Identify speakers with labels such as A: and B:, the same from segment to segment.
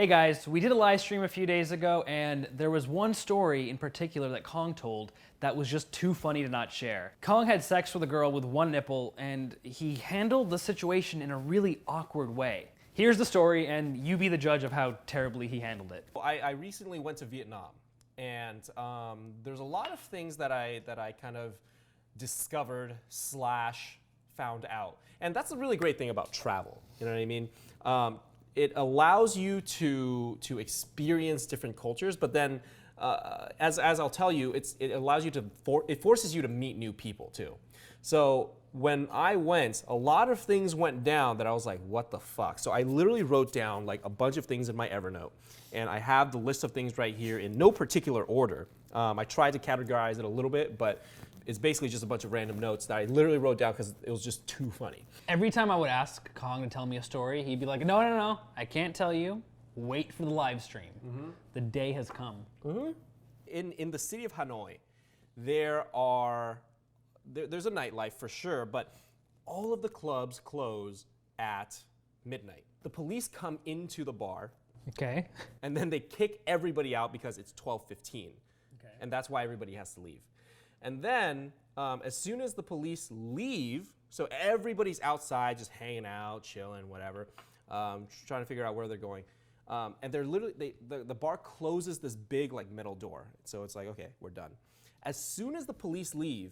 A: Hey guys, we did a live stream a few days ago, and there was one story in particular that Kong told that was just too funny to not share. Kong had sex with a girl with one nipple, and he handled the situation in a really awkward way. Here's the story, and you be the judge of how terribly he handled it.
B: I recently went to Vietnam, and there's a lot of things that I kind of discovered / found out, and that's a really great thing about travel. You know what I mean? It allows you to experience different cultures, but then, as I'll tell you, it allows you to it forces you to meet new people too. So when I went, a lot of things went down that I was like, what the fuck? So I literally wrote down like a bunch of things in my Evernote, and I have the list of things right here in no particular order. I tried to categorize it a little bit, but it's basically just a bunch of random notes that I literally wrote down because it was just too funny.
A: Every time I would ask Kong to tell me a story, he'd be like, no, I can't tell you. Wait for the live stream. Mm-hmm. The day has come.
B: Mm-hmm. In the city of Hanoi, there's a nightlife for sure, but all of the clubs close at midnight. The police come into the bar.
A: Okay.
B: And then they kick everybody out because it's 12:15.
A: Okay.
B: And that's why everybody has to leave. And then, as soon as the police leave, so everybody's outside just hanging out, chilling, whatever, trying to figure out where they're going. And they're literally, the bar closes this big like metal door. So it's like, okay, we're done. As soon as the police leave,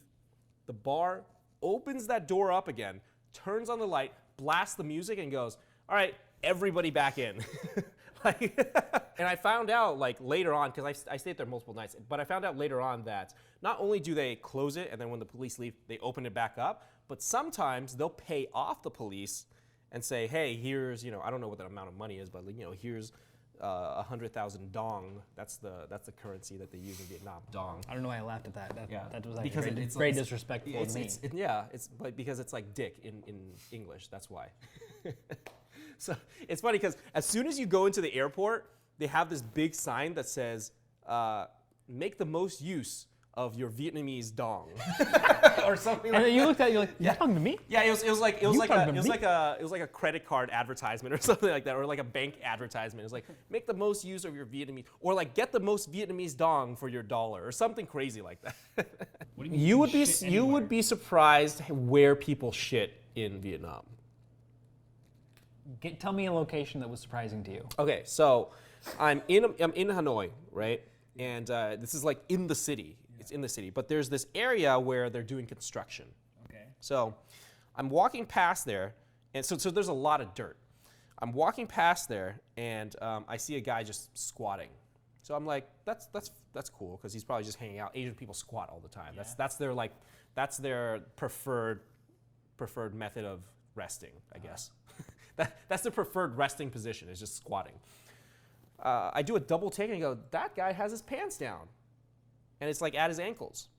B: the bar opens that door up again, turns on the light, blasts the music, and goes, all right, everybody back in. And I found out like later on, because I stayed there multiple nights, but I found out later on that not only do they close it and then when the police leave, they open it back up, but sometimes they'll pay off the police and say, hey, here's, I don't know what the amount of money is, but here's 100,000 dong. That's the currency that they use in Vietnam, dong.
A: I don't know why I laughed at that. That was like
B: because
A: very disrespectful to me.
B: It's like, because it's like dick in English, that's why. So it's funny because as soon as you go into the airport, they have this big sign that says, make the most use of your Vietnamese dong. Or something like that.
A: And you looked at it, you're like, you're talking to me?
B: Yeah, it was like a credit card advertisement or something like that, or like a bank advertisement. It was like, make the most use of your Vietnamese, or like get the most Vietnamese dong for your dollar, or something crazy like that. What do you mean? You would be surprised where people shit in Vietnam.
A: Tell me a location that was surprising to you.
B: Okay, so I'm in Hanoi, right? And this is like in the city. It's in the city, but there's this area where they're doing construction.
A: Okay.
B: So I'm walking past there, and so there's a lot of dirt. I'm walking past there, and I see a guy just squatting. So I'm like, that's cool, because he's probably just hanging out. Asian people squat all the time. Yeah. That's their preferred method of resting, I guess. That's the preferred resting position, is just squatting. I do a double take and I go, that guy has his pants down. And it's like at his ankles.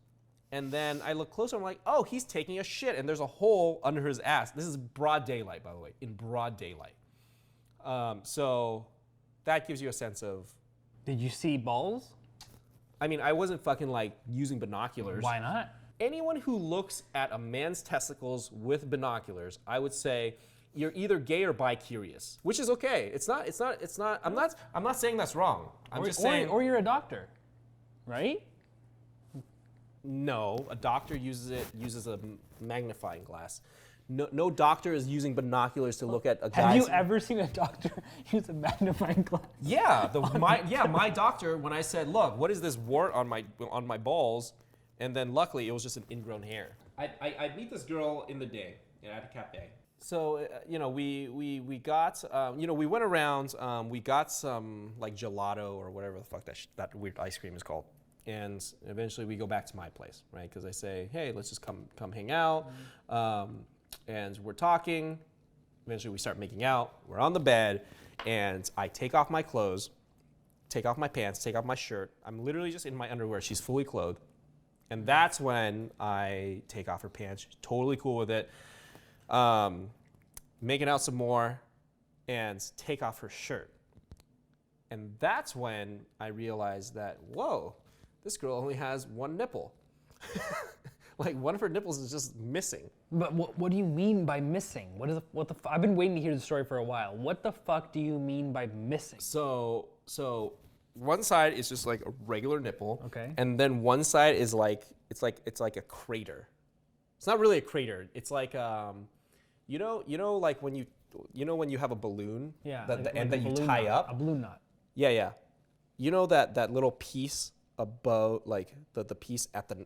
B: And then I look closer, I'm like, oh, he's taking a shit, and there's a hole under his ass. This is broad daylight, by the way, in broad daylight. So that gives you a sense of...
A: Did you see balls?
B: I mean, I wasn't fucking like using binoculars.
A: Why not?
B: Anyone who looks at a man's testicles with binoculars, I would say, you're either gay or bi-curious, which is okay. It's not. I'm not saying that's wrong. I'm just saying.
A: Or you're a doctor, right?
B: No, a doctor uses a magnifying glass. No doctor is using binoculars to look at a guy's...
A: Have you ever seen a doctor use a magnifying glass?
B: Yeah, my doctor, when I said, look, what is this wart on my balls? And then luckily it was just an ingrown hair. I meet this girl in the day at a cafe. So, we got, we went around, we got some like gelato or whatever the fuck that weird ice cream is called. And eventually we go back to my place, right? Because I say, hey, let's just come hang out. And we're talking. Eventually we start making out. We're on the bed. And I take off my clothes, take off my pants, take off my shirt. I'm literally just in my underwear. She's fully clothed. And that's when I take off her pants. She's totally cool with it. Making out some more and take off her shirt. And that's when I realized that, whoa, this girl only has one nipple. Like one of her nipples is just missing.
A: But what do you mean by missing? I've been waiting to hear the story for a while. What the fuck do you mean by missing?
B: So one side is just like a regular nipple.
A: Okay.
B: And then one side is like it's like a crater. It's not really a crater. It's like you know like when you have a balloon.
A: Yeah.
B: The end
A: like
B: that you
A: balloon
B: tie
A: knot,
B: up.
A: A balloon knot.
B: Yeah. You know that little piece above, like the piece at the.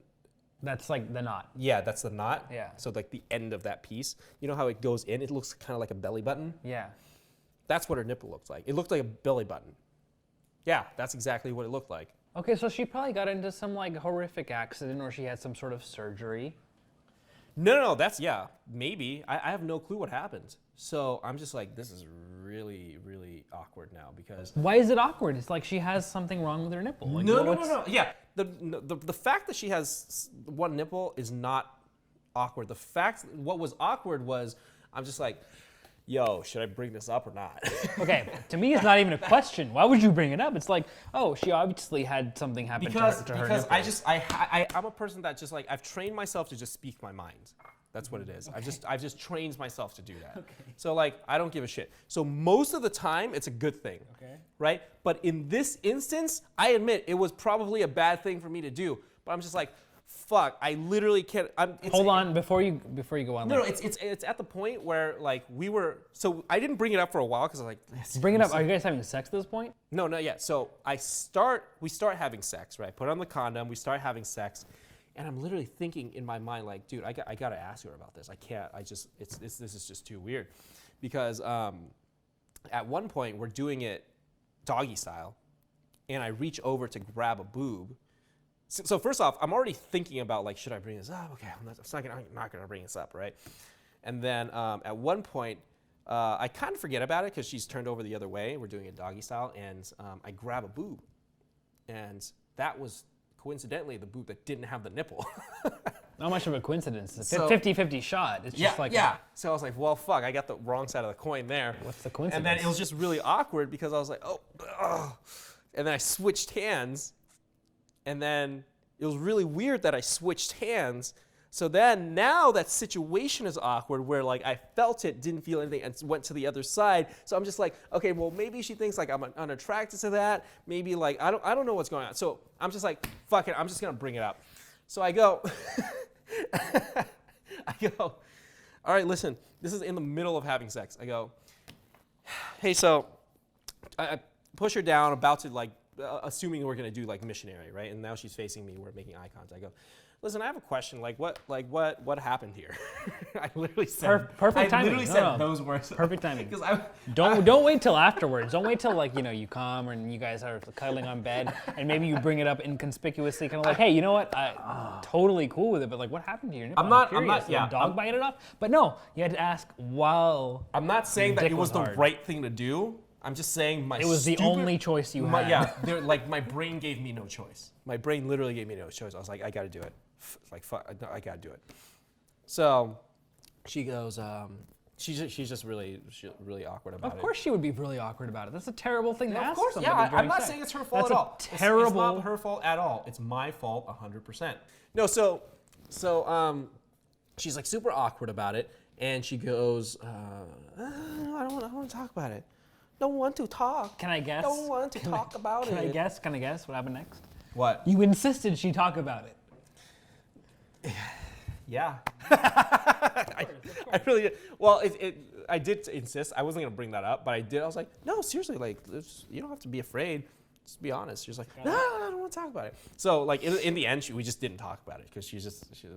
A: That's like the knot.
B: Yeah, that's the knot.
A: Yeah.
B: So like the end of that piece. You know how it goes in? It looks kind of like a belly button.
A: Yeah.
B: That's what her nipple looks like. It looked like a belly button. Yeah, that's exactly what it looked like.
A: Okay, so she probably got into some like horrific accident, or she had some sort of surgery.
B: No, that's, yeah, maybe. I have no clue what happened. So I'm just like, this is really, really awkward now because.
A: Why is it awkward? It's like she has something wrong with her nipple. Like,
B: No. Yeah, the fact that she has one nipple is not awkward. What was awkward was, I'm just like, yo, should I bring this up or not?
A: Okay, to me, it's not even a question. Why would you bring it up? It's like, oh, she obviously had something happen to her
B: because
A: nipple.
B: I'm a person that just like, I've trained myself to just speak my mind. That's what it is. Okay. I've just trained myself to do that. Okay. So like, I don't give a shit. So most of the time, it's a good thing. Okay. Right? But in this instance, I admit it was probably a bad thing for me to do. But I'm just like, fuck, I literally can't.
A: Hold on, before you go on.
B: No, it's at the point where like so I didn't bring it up for a while because I was like,
A: bring it up. Are you guys having sex at this point?
B: No, not yet. So we start having sex, right? Put on the condom, we start having sex, and I'm literally thinking in my mind like, dude, I gotta ask her about this. I can't. This is just too weird, because at one point we're doing it doggy style, and I reach over to grab a boob. So first off, I'm already thinking about like, should I bring this up? Okay, I'm not gonna bring this up, right? And then at one point, I kind of forget about it because she's turned over the other way. We're doing it doggy style, and I grab a boob, and that was coincidentally the boob that didn't have the nipple.
A: Not much of a coincidence. It's a 50-50 shot. It's just
B: So I was like, well, fuck, I got the wrong side of the coin there.
A: What's the coincidence?
B: And then it was just really awkward because I was like, oh. And then I switched hands. And then it was really weird that I switched hands. So then now that situation is awkward where like I felt it, didn't feel anything, and went to the other side. So I'm just like, okay, well maybe she thinks like I'm unattracted to that. Maybe like I don't know what's going on. So I'm just like, fuck it, I'm just gonna bring it up. So I go, all right, listen, this is in the middle of having sex. I go, hey, so I push her down, about to like, assuming we're gonna do like missionary, right? And now she's facing me, we're making eye contact. I go, listen, I have a question. What happened here? I literally said,
A: perfect timing.
B: I literally said those words.
A: Perfect timing. Because don't wait till afterwards. Don't wait till like you come and you guys are cuddling on bed and maybe you bring it up inconspicuously, kind of like, hey, you know what? I'm totally cool with it, but like, what happened to your nipple? I'm not. Yeah. Dog bite it off? But no, you had to ask while.
B: I'm not saying that it was the right thing to do. I'm just saying
A: it was the only choice you had.
B: Yeah, like my brain gave me no choice. My brain literally gave me no choice. I was like, I gotta do it. Like, fuck, I gotta do it. So she goes, she's just really awkward about it.
A: Of course she would be really awkward about it. That's a terrible thing to ask somebody.
B: Yeah, I'm not saying it's her fault at all.
A: Terrible.
B: It's not her fault at all. It's my fault 100%. No, so she's like super awkward about it, and she goes, I don't want to talk about it. Don't want to talk.
A: Can I guess?
B: Don't want to talk about it.
A: Can I guess? Can I guess what happened next?
B: What?
A: You insisted she talk about it.
B: Yeah. I really did. Well, I did insist. I wasn't gonna bring that up, but I did. I was like, no, seriously, like, you don't have to be afraid. Just be honest. She was like, no, I don't want to talk about it. So, like, in the end, we just didn't talk about it because she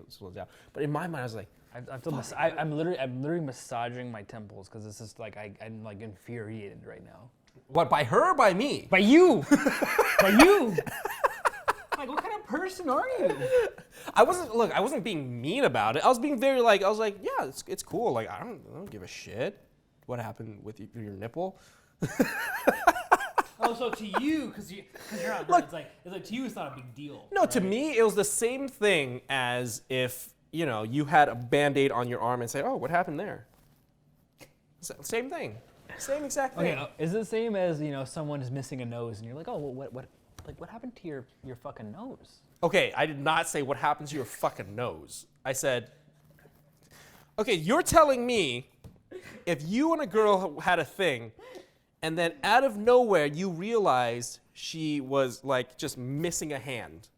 B: slowed down. But in my mind, I was like,
A: I'm literally massaging my temples because it's just like I'm like infuriated right now.
B: What, by her or by me?
A: By you. By you. Like, what kind of person are you?
B: I wasn't being mean about it. I was being very like, yeah, it's cool. Like, I don't give a shit what happened with your nipple.
A: Oh, so to you, because you're not hurt, it's like to you, it's not a big deal.
B: No,
A: right?
B: To me, it was the same thing as if you had a Band-Aid on your arm and say, oh, what happened there? Same thing, same exact thing.
A: Okay, is it the same as someone is missing a nose and you're like, oh, well, what happened to your fucking nose?
B: Okay, I did not say what happens to your fucking nose. I said, okay, you're telling me if you and a girl had a thing, and then out of nowhere you realized she was like just missing a hand.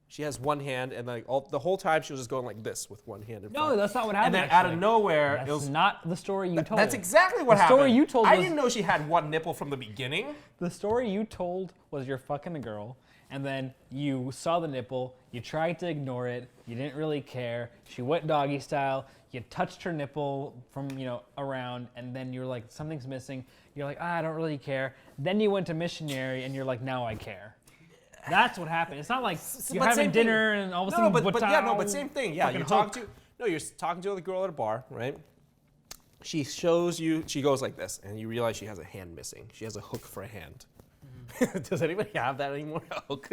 B: She has one hand, and like the whole time she was just going like this with one hand in front.
A: No, that's not what happened.
B: And then out of nowhere,
A: that's
B: it was
A: not the story you told.
B: That's exactly what happened.
A: The story you told
B: I
A: was,
B: didn't know she had one nipple from the beginning.
A: The story you told was you're fucking a girl, and then you saw the nipple, you tried to ignore it, you didn't really care, she went doggy style, you touched her nipple from, around, and then you're like, something's missing, you're like, I don't really care. Then you went to missionary, and you're like, now I care. That's what happened. It's not like you're having dinner and all of a sudden,
B: but same thing. Yeah, you're talking to the girl at a bar, right? She shows you, she goes like this, and you realize she has a hand missing. She has a hook for a hand. Does anybody have that anymore? A hook?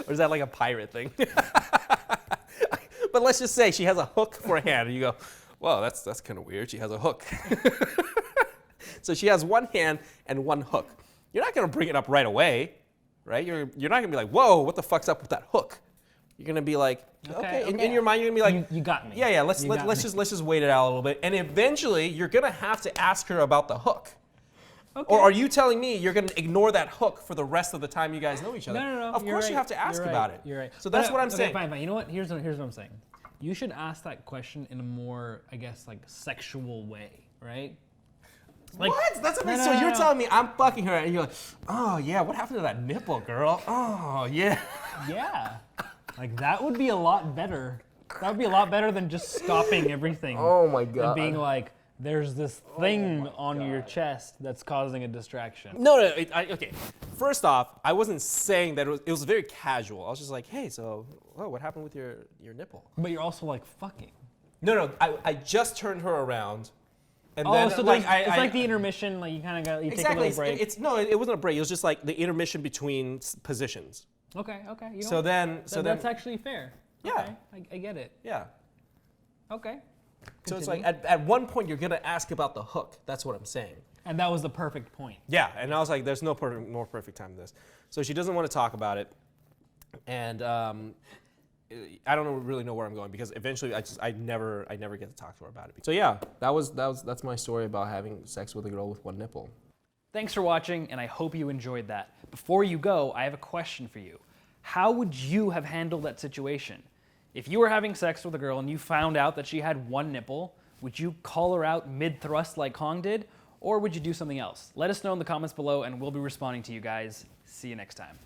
B: Or is that like a pirate thing? But let's just say she has a hook for a hand, and you go, well, that's kind of weird. She has a hook. So she has one hand and one hook. You're not gonna bring it up right away, right? You're not gonna be like, whoa, what the fuck's up with that hook? You're gonna be like, okay. In your mind, you're gonna be like,
A: you got me.
B: Yeah. Let's just wait it out a little bit, and eventually you're gonna have to ask her about the hook. Okay. Or are you telling me you're going to ignore that hook for the rest of the time you guys know each other?
A: No.
B: Of course you have to ask about it.
A: You're right.
B: So that's what I'm saying.
A: Fine. You know what? Here's what I'm saying. You should ask that question in a more, I guess, like sexual way, right? Like,
B: what? That's amazing. So you're telling me I'm fucking her, and you're like, oh yeah, what happened to that nipple, girl? Oh yeah.
A: Yeah. Like that would be a lot better. That would be a lot better than just stopping everything.
B: Oh my god.
A: And being like, there's this thing on your chest that's causing a distraction.
B: No. Okay. First off, I wasn't saying that it was very casual. I was just like, hey, so, what happened with your nipple?
A: But you're also like fucking.
B: No. I just turned her around, and then
A: so
B: like
A: it's like the intermission. Like you kind of got take a little break.
B: It wasn't a break. It was just like the intermission between positions.
A: Okay.
B: That's
A: actually fair.
B: Yeah.
A: Okay, I get it.
B: Yeah.
A: Okay.
B: So it's like at one point you're gonna ask about the hook. That's what I'm saying.
A: And that was the perfect point.
B: Yeah, and I was like, there's no more perfect time than this. So she doesn't want to talk about it, and I don't really know where I'm going because eventually I never get to talk to her about it. So yeah, that's my story about having sex with a girl with one nipple.
A: Thanks for watching, and I hope you enjoyed that. Before you go, I have a question for you. How would you have handled that situation? If you were having sex with a girl and you found out that she had one nipple, would you call her out mid-thrust like Kong did, or would you do something else? Let us know in the comments below, and we'll be responding to you guys. See you next time.